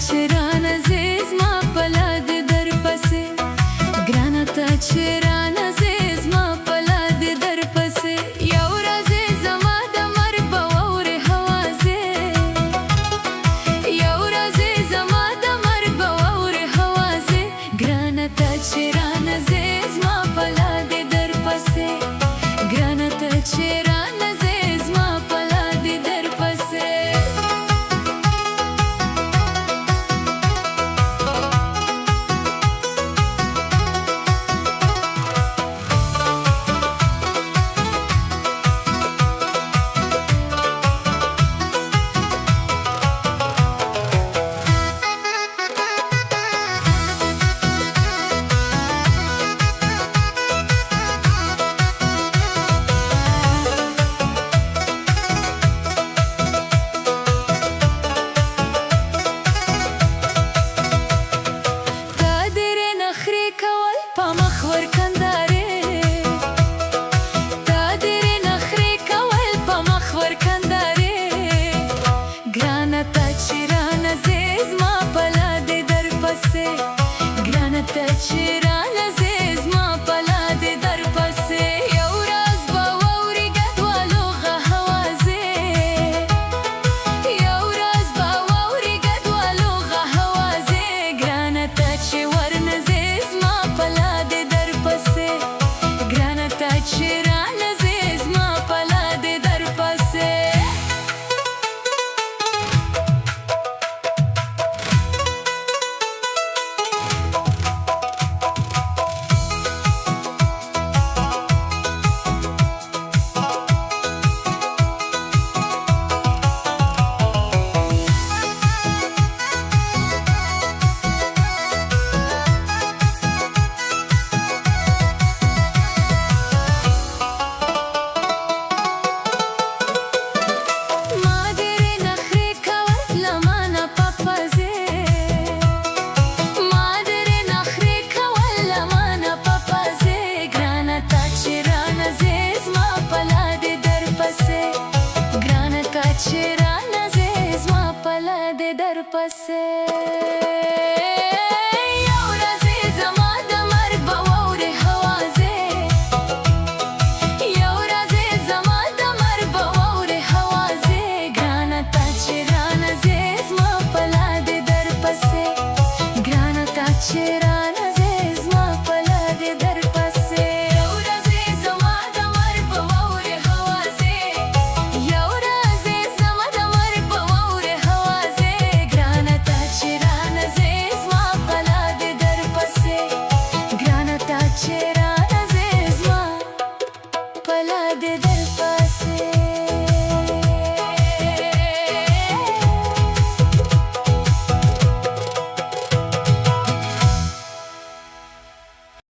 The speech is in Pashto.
چې رانه زی زما په لاد در پسې ګرانه ته چې رانه زی زما په لاد در پسې یو ورځ زما د مرګ به واورې هوازې یو ورځ زما د مرګ به واورې هوازې ګرانه ته چې رانه زی زما په لاد در پسې ګرانه ته چې رانه زی زما په لاد در پسې ته چې رانه زی زما په لاد در پسې یو ورځ به واورې ګډوالو هوازې یو ورځ به واورې ګډوالو هوازې ګرانه ته چې ورنه زی زما په لاد در پسې ګرانه ته چې رانه زی زما په لاد در پسې چې رانه زی زما په لاد در پسې